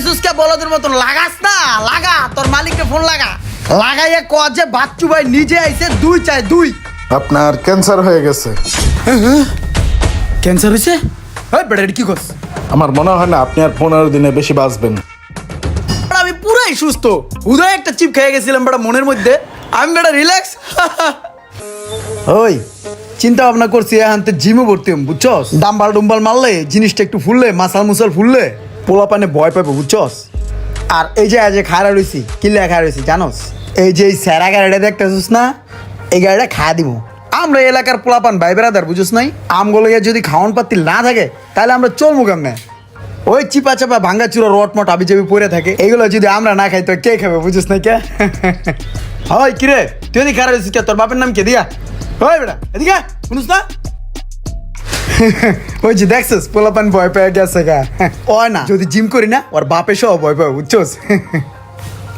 রইছিস কে বলদের মতন লাগাস না লাগা তোর মালিককে ফোন লাগা লাগাইয়া ক যে বাচ্চু ভাই নিজে আইছে দুই চাই দুই আপনার ক্যান্সার হয়ে গেছে। ক্যান্সার হইছে ওই বেটা কি করছ আমার মনে হয় না আপনি আর 15 দিনে বেশি বাঁচবেন। আমি পুরাই সুস্থ উদয় একটা চিপ খেয়ে গেছিলাম বেটা মনের মধ্যে আমি বেটা রিল্যাক্স ওই চিন্তা ভাবনা করছি এখন তো জিমে ভর্তি হম বুঝছস ডাম্বাল ডুম্বাল মারলে জিনিসটা একটু ফুললে মাসাল মুসাল ফুললে পোলা পানে ভয় পাবে বুঝছস। আর এই যে আজ খাড়া রয়েছি কিল্লা খাড়া রয়েছি জানোস এই যে এই স্যারা গাড়িটা দেখতেছিস না এই গাড়িটা খাওয়া দিব আমরা এলাকার পোলাপান ভাই বেড়াদার বুঝছ নাই আমগুলো যদি খাওয়ান পাতি না থাকে তাহলে আমরা চলবো কেমনে ওই চিপা চাপা ভাঙ্গা চুরো রটমট আবি যাবি পরে থাকে এইগুলো যদি আমরা না খাই তো কে খাবে বুঝিস না কে হয় কিরে তুই এদিকে খারাপ হয়েছিস কে তোর বাপের নাম কে দিয়া ওই বেটা এদিকে শুনুস না ওই যে দেখছিস পোলাপান ভয় পেয়ে গেছে গা ওই না যদি জিম করি না ওর বাপে সহ ভয় পাবে বুঝছস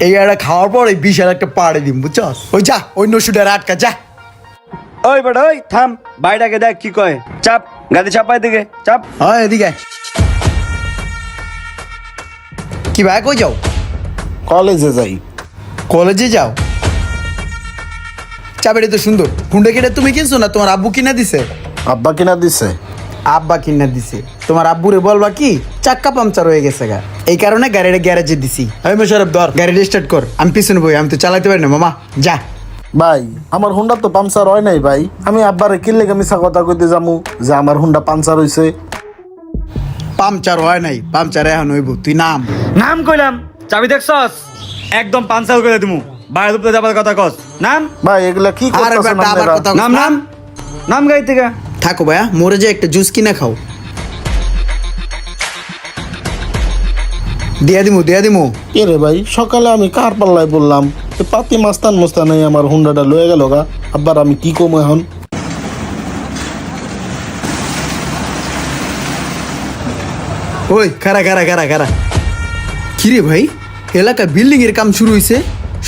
এই একটা খাওয়ার পর এই বিশাল একটা পাড়ে দিম বুঝছস ওই যা ওই নসুডার আটকা যা ওই বেটা ওই থাম বাইটাকে দেখ কি কয় চাপ গাড়ি চাপাই দিকে চাপ হয় এদিকে কি ভাই কই যাও কলেজে যাই। কলেজে যাও চাবিটা তো সুন্দর হুন্ডা কিনে তুমি কিনছো না তোমার আব্বু কিনা দিছে আব্বা কিনা দিছে। আব্বা কিনা দিছে তোমার আব্বুরে বলবা কি চাক্কা পাংচার হয়ে গেছে গা এই কারণে গাড়িটা গ্যারেজে দিছি আমি মোশারফ ধর গাড়িটা স্টার্ট কর আমি পিছনে বই আমি তো চালাতে পারি না মামা যা ভাই আমার হুন্ডা তো পাংচার হয় নাই ভাই। আমি আব্বারে কিনলে মিছা কথা কইতে যামু যে আমার হুন্ডা পাংচার হইছে। পাংচার হয় নাই পাংচার এখন হইব তুই নাম নাম কইলাম চাবি দেখছস একদম পাঞ্চাল করে দিমু বাইরে দুপুরে যাবার কথা কস নাম ভাই এগুলা কি আরে করতেছেন বেটা আবার আপনারা? কথা নাম নাম নাম গাড়ি থেকে থাকো ভাইয়া মরে যে একটা জুস কিনা খাও দিয়া দিমু কে রে ভাই সকালে আমি কার পাল্লায় বললাম এ পাতি মাস্তান মোস্তান আমার হুন্ডাটা লয়ে গেল গা। আব্বার আমি কি কমু এখন? ওই খারা কিরে ভাই এলাকা বিল্ডিং এর কাম শুরু হইছে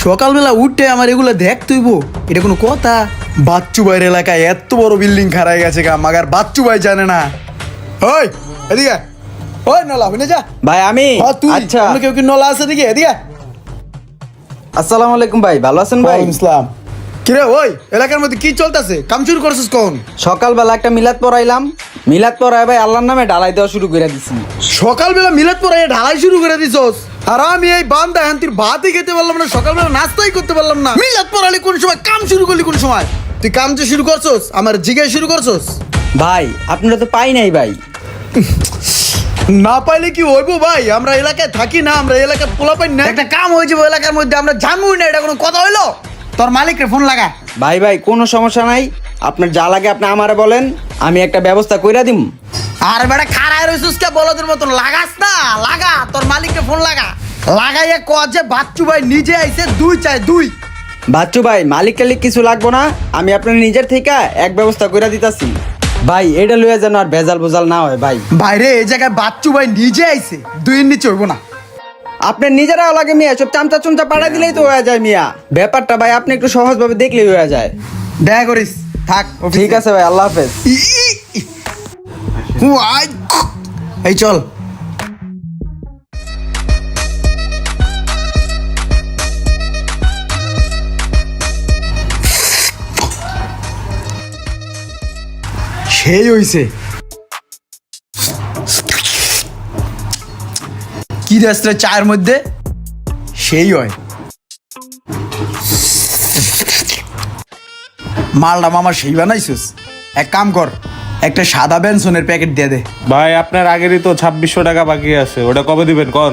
সকালবেলা উঠে আমার এগুলা দেখ তুইব এটা কোনো কথা বাচ্চু ভাইয়ের এলাকায় এত বড় বিল্ডিং খারাই গেছে গা মাগার বাচ্চু ভাই জানে না ওই এদিকে ওই নলা হইনে যা ভাই আমি তুই আচ্ছা অন্য কেউ কি নলা আছে এদিকে এদিকে আসসালামু আলাইকুম ভাই ভালো আছেন ভাই ওয়ালাইকুম আসসালাম কিরে ওই এলাকার মধ্যে কি চলতেছে কাম শুরু করছিস কোন সকালবেলা একটা মিলাদ পড়াইলাম মিলাদ পড়াই ভাই আল্লাহর নামে ঢালাই দেওয়া শুরু করে দিছি সকালবেলা মিলাদ পড়াই ঢালাই শুরু করে দিছস আর আমি এই বান্দা হান্তির ভাতই খেতে পারলাম না সকালবেলা নাস্তাই করতে পারলাম না মিলাদ পড়ালি কোন সময় কাম শুরু করলি কোন সময় তুই কাম যে শুরু করছস আমার জিগায় শুরু করছস ভাই আপনারা তো পাই নাই ভাই না পাইলে কি হইবো ভাই আমরা এলাকায় থাকি না আমরা এলাকায় পোলা পাই না একটা কাম হয়ে যাবো এলাকার মধ্যে আমরা জানবই না এটা কোনো কথা হইলো তোর মালিকরে ফোন লাগা ভাই কোনো সমস্যা নাই আপনার যা লাগে আপনি আমারে বলেন আমি একটা ব্যবস্থা কইরা দিম আর বেটা খাড়ায় রইছিস কে বলদের মতন লাগাস না লাগা তোর মালিককে ফোন লাগা লাগাইয়া ক যে বাচ্চু ভাই নিজে আইছে দুই চাই দুই বাচ্চু ভাই মালিক টালিক কিছু লাগবো না আমি আপনার নিজের থেকে এক ব্যবস্থা কইরা দিতাছি ভাই এটা লইয়া যেন আর ভেজাল বোজাল না হয় ভাই বাইরে এই জায়গায় বাচ্চু ভাই নিজে আইছে দুইয়ের নিচে হইব না আপনার নিজেরাও লাগে মিয়া সব চামচা চুমচা পাড়া দিলেই তো হয়ে যায় মিয়া ব্যাপারটা ভাই আপনি একটু সহজভাবে দেখলেই হয়ে যায় দেখা করিস থাক ঠিক আছে ভাই আল্লাহ হাফেজ এই চল সেই হইছে কি রাস্তা চায়ের মধ্যে সেই হয় মালটা মামা সেই বানাইছিস এক কাম কর একটা সাদা বেনসনের প্যাকেট দিয়ে দে ভাই আপনার আগেরই তো 2600 টাকা বাকি আছে ওটা কবে দিবেন কোন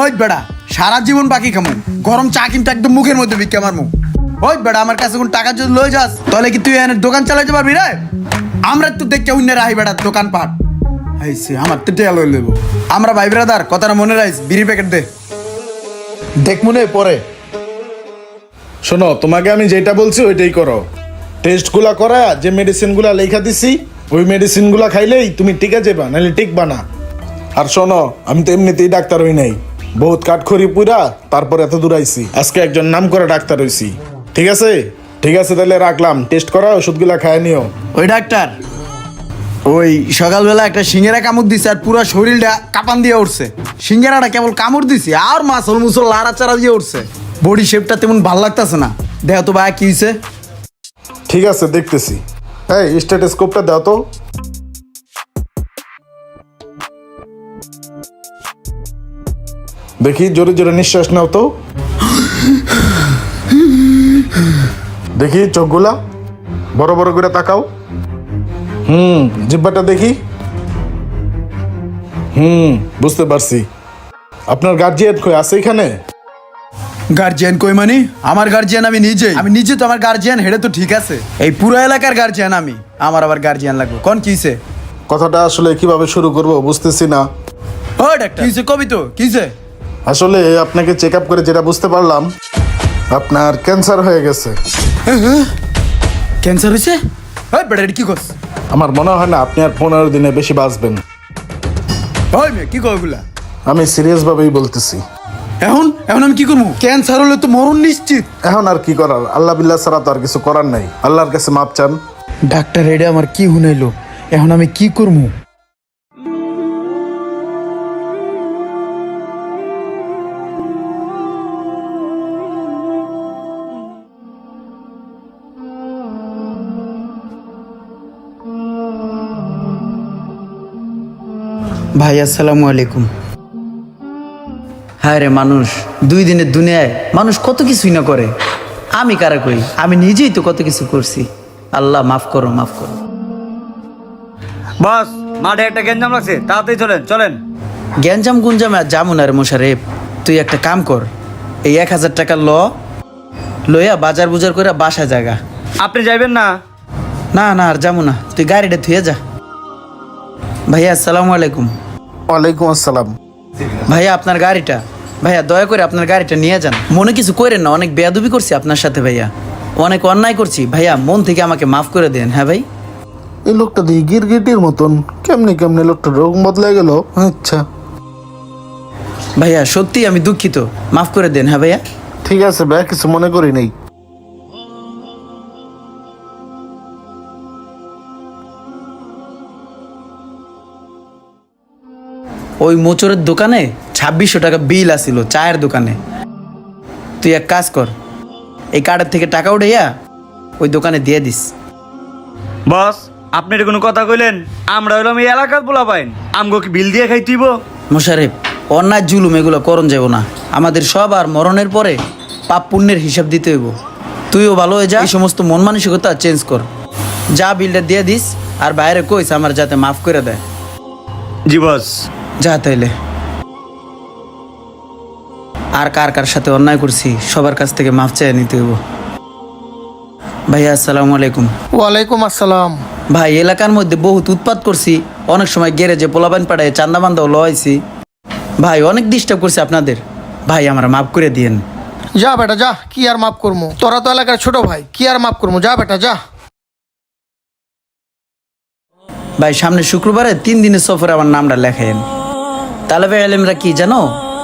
ওই বেড়া সারা জীবন বাকি খামু গরম চা কিন্তু একদম মুখের মধ্যে বিক্রি আমার মুখ ওই বেড়া আমার কাছে কোন টাকা যদি লয়ে যাস তাহলে কি তুই এনে দোকান চালাইতে পারবি রে আমরা তো দেখতে অন্য রাহি বেড়া দোকান পাট হাইছে আমার তো টেয়া লই লইব আমরা ভাই ব্রাদার কথাটা মনে রাখিস বিড়ি প্যাকেট দে দেখ মনে পরে শোনো তোমাকে আমি যেটা বলছি ওইটাই করো। টেস্টগুলা করা যে মেডিসিনগুলা লেখা দিছি ওই মেডিসিনগুলা খাইলেই তুমি টিকে যাবা নাহলে টিকবা না। আর শোনো আমি তো এমনিতেই ডাক্তার হই নাই বহুত কাঠখড়ি পুরা তারপর এত দূর আইছি আজকে একজন নাম করে ডাক্তার হইছি। ঠিক আছে তাহলে রাখলাম টেস্ট করা ওষুধগুলা খায় নিও। ওই ডাক্তার ওই সকালবেলা একটা সিঙ্গেরা কামড় দিছে আর পুরো শরীরটা কাপান দিয়ে উঠছে। সিঙ্গেরাটা কেবল কামড় দিছে আর মাছল মুসল লাড়াচাড়া দিয়ে উঠছে। বডি শেপটা তেমন ভাল লাগতেছে না। দেখো তো ভাই কি হয়েছে। ঠিক আছে, দেখতেছি। এই স্টেথোস্কোপটা দাও তো। দেখি, জোরে জোরে নিঃশ্বাস নাও তো। দেখি চোখগুলা বড় বড় করে তাকাও। জিহ্বাটা দেখি। বুঝতে পারছি। আপনার গার্জিয়ান কই আছে এখানে? গার্জিয়ান কই মানে? আমার গার্জিয়ান আমি নিজে তো আমার গার্জিয়ান হেডে তো ঠিক আছে। এই পুরো এলাকার গার্জিয়ান আমি, আমার আবার গার্জিয়ান লাগবে কোন কিছে? কথাটা আসলে কিভাবে শুরু করব বুঝতেছি না। ও ডাক্তার কিছে কবি তো কিছে? আসলে আপনাকে চেক আপ করে যেটা বুঝতে পারলাম, আপনার ক্যান্সার হয়ে গেছে। ক্যান্সার হয়েছে? ওই বেটা এটা কি করছ? আমার মনে হয় না আপনি আর 15 দিনে বেশি বাঁচবেন। ওই মেয়ে কি কয় ওগুলা? আমি সিরিয়াস ভাবেই বলতেছি। এখন এখন আমি কি করবো? ক্যান্সার হলে তো মরণ নিশ্চিত। এখন আর কি করার, আল্লাহ বিল্লাহ ছাড়া তো আর কিছু করার নাই। আল্লাহর কাছে মাপ চান। ডাক্তার এটা আমার কি হুনাইলো, এখন আমি কি করবো? ভাই আসসালামু আলাইকুম। হায় রে মানুষ, 2 দিনের দুনিয়ায় মানুষ কত কিছুই না করে। আমি কারা কই, আমি নিজেই তো কত কিছু করছি। আল্লাহ মাফ করো, মাফ করো। বস, মাঠে একটা গেঞ্জাম লাগছে, তাড়াতাড়ি চলেন চলেন। গ্যাঞ্জাম গুঞ্জামে আর যাবো না রে মোশারেফ। তুই একটা কাম কর, এই 1000 টাকা লইয়া বাজার বুজার করে বাসা জায়গা। আপনি যাইবেন না? না না আর যাবো না, তুই গাড়িটা থুয়ে যা। ভাইয়া আসসালামু আলাইকুম। ওয়ালাইকুম আসসালাম। ভাইয়া আপনার গাড়িটা, ভাইয়া দয়া করে আপনার গাড়িটা নিয়ে যান। মনে কিছু করেন না, অনেক বেয়াদবি করছি আপনার সাথে ভাইয়া, অনেক অন্যায় করছি ভাইয়া, মন থেকে আমাকে মাফ করে দেন। হ্যাঁ ভাই। এই লোকটা দিয়ে গিরগিটির মতন কেমনে কেমনে লোকটা রোগ বদলে গেল। আচ্ছা ভাইয়া সত্যি আমি দুঃখিত, মাফ করে দেন। হ্যাঁ ভাইয়া। ঠিক আছে ভাই, কিছু মনে করি নেই। ওই মোচরের দোকানে 2600 টাকা বিল আসিল চায়ের দোকানে। তুই এক কাজ কর, এই কার্ডের থেকে টাকা উঠাইয়া ওই দোকানে দিয়ে দিস। বস, আপনি এটা কোনো কথা কইলেন? আমরা হইলাম এই এলাকার পোলা পাইন, আমগো কি বিল দিয়ে খাইতেইব? মোশারেফ, অন্যায় জুলুম এগুলো করণ যাব না। আমাদের সব আর মরণের পরে পাপ পুণ্যের হিসাব দিতে হইব। তুইও ভালো হয়ে যা, এই সমস্ত মন মানসিকতা চেঞ্জ কর। যা বিলটা দিয়ে দিস, আর বাইরে কইস আমার যাতে মাফ করে দেয়। জি বস। যা তাইলে। আর কার কার সাথে অন্যায় করছি সবার কাছ থেকে মাফ চেয়ে নিতে হইব। ভাইয়া আসসালামু আলাইকুম। ওয়ালাইকুম আসসালাম। ভাই এলাকার মধ্যে বহুত উৎপাত করছি, অনেক সময় গ্যারেজে পোলাপান পাড়ায় চান্দা বান্দাও লওয়াইছি। ভাই অনেক ডিস্টার্ব করছি আপনাদের, ভাই আমরা মাফ করে দিয়েন। যা বেটা যা, কি আর মাফ করবো? তোরা তো এলাকার ছোট ভাই, কি আর মাফ করবো? যা বেটা যা। ভাই সামনে শুক্রবারে 3 দিনের সফরে আমার নামটা লেখেন। তালেবে আলেমরা কি জানো,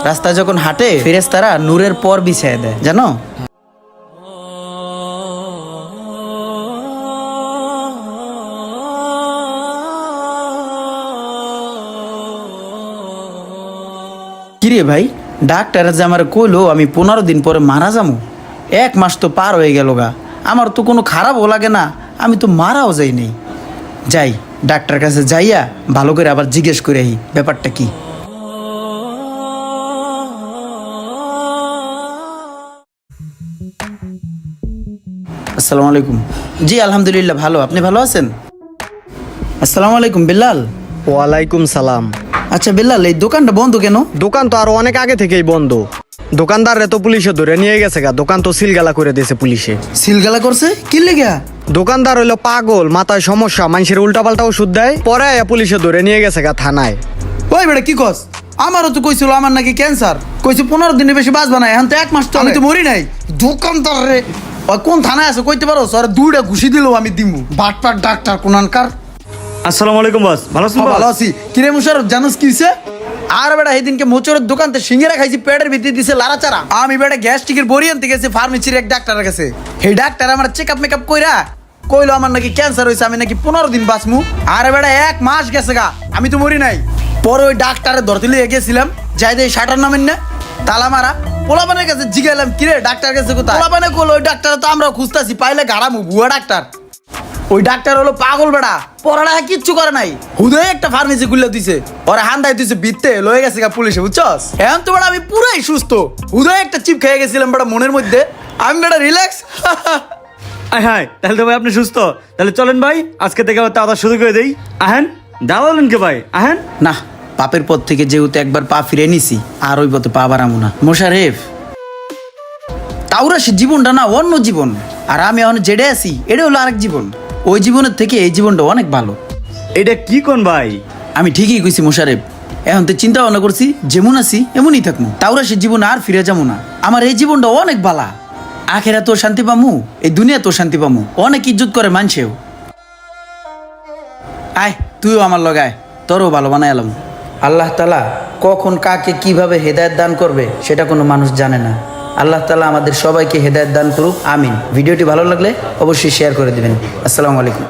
রাস্তায় যখন হাঁটে ফেরেশতারা নূরের পর বিছায় দেয় জানো। কিরে ভাই, ডাক্তার যে আমার কইলো আমি 15 দিন পরে মারা যাবো। 1 মাস তো পার হয়ে গেল গা, আমার তো কোনো খারাপও লাগে না, আমি তো মারাও যাই নাই। যাই ডাক্তার কাছে যাইয়া ভালো করে আবার জিজ্ঞেস করে আই ব্যাপারটা কি। আসসালামু আলাইকুম। জি আলহামদুলিল্লাহ ভালো, আপনি ভালো আছেন? আসসালামু আলাইকুম বিল্লাল। ওয়ালাইকুম সালাম। আচ্ছা বিল্লাল, এই দোকানটা বন্ধ কেন? দোকান তো আরো অনেক আগে থেকেই বন্ধ। দোকানদারে তো পুলিশে ধরে নিয়ে গেছে গা, দোকান তো সিলগালা করে দিয়েছে পুলিশে। সিলগালা করছে কি লেগা? দোকানদার হইলো পাগল, মাথায় সমস্যা, মানুষের উল্টাপাল্টা ওষুধ দেয়, পরে পুলিশে ধরে নিয়ে গেছে গা থানায়। ওই বেটা কি কস? আমারও তো কইছিল আমার নাকি ক্যান্সার, কইছে 15 দিনের বেশি বাঁচবা না, এখন তো 1 মাস তো আমি তো মরি নাই। দোকানদার রে, ওই কোন থানায় আছে কইতে পারো? আর 2টা ঘুষি দিলেও আমি দিমু। বাটপাট ডাক্তার কোনানকার। আসসালামু আলাইকুম বস, ভালো আছেন? ভালো আছি। কিরে মুশারফ, জানোস কি হইছে? আর বেটা সেদিনকে মোচরের দোকানতে সিঙ্গারা খাইছি, পেটের ভিতরে দিছে লাড়াচাড়া। আমি বেটা গ্যাস্ট্রিকের বড়ি আনতে গেছি ফার্মেসির এক ডাক্তারের কাছে। সেই ডাক্তার আমার চেক আপ মেকআপ কইরা কইলো আমার নাকি ক্যান্সার হয়েছে, আমি নাকি 15 দিন বাঁচমু। আরে বেটা 1 মাস গেছে গা, আমি তো মরি নাই। পরে ওই ডাক্তারের ধরতে লিয়ে গেছিলাম, যাই দিয়ে শাটার নামেন না তালা মারা। পোলাপানের কাছে জিগাইলাম কিরে ডাক্তার কাছে কোথায়? পোলাপানে কইলো ওই ডাক্তার তো আমরা খুঁজতাছি, পাইলে গাড়ামু, ভুয়া ডাক্তার। ওই ডাক্তার হলো পাগল বেড়া, পড়ালেখা কিচ্ছু করে নাই, হুদয় একটা ফার্মেসি খুলে দিছে, ওরা হান্দাই দিছে বিত্তে লয়ে গেছে গা পুলিশে, বুঝছস? এখন তো বেড়া আমি পুরাই সুস্থ, হুদয় একটা চিপ খেয়ে গেছিলাম বেড়া মনের মধ্যে, আমি বেড়া রিল্যাক্স। হ্যাঁ, তাহলে তো ভাই আপনি সুস্থ। তাহলে চলেন ভাই, আজকে থেকে আবার তাড়াতাড়ি শুরু করে দেই। আহেন, দাঁড়ালেন কে ভাই, আহেন। না, পাপের পথ থেকে যেহেতু একবার পা ফিরে নিছি, আর ওই পথে পা বাড়ামু না। মোশারেফ, তাওরাসের জীবনটা না অন্য জীবন, আর আমি এখন জেডে আছি, এটা হলো আরেক জীবন। ওই জীবনের থেকে এই জীবনটা অনেক ভালো। এটা কি কোন ভাই? আমি ঠিকই কইছি মোশারেফ, এখন তো চিন্তা ভাবনা করছি যেমন আছি এমনই থাকবো, তাওরাসের জীবন আর ফিরে যাবো না। আমার এই জীবনটা অনেক বালা, আখেরা তোর শান্তি পামু, এই দুনিয়া তোর শান্তি পামু, অনেক ইজ্জত করে মানছেও। আয় তুইও আমার লগায়, তোরও ভালো বানাই এলাম। আল্লাহ তাআলা কখন কাকে কিভাবে হেদায়েত দান করবে সেটা কোনো মানুষ জানে না। আল্লাহ তাআলা আমাদের সবাইকে হেদায়েত দান করুক, আমিন। ভিডিওটি ভালো লাগলে অবশ্যই শেয়ার করে দিবেন। আসসালামু আলাইকুম।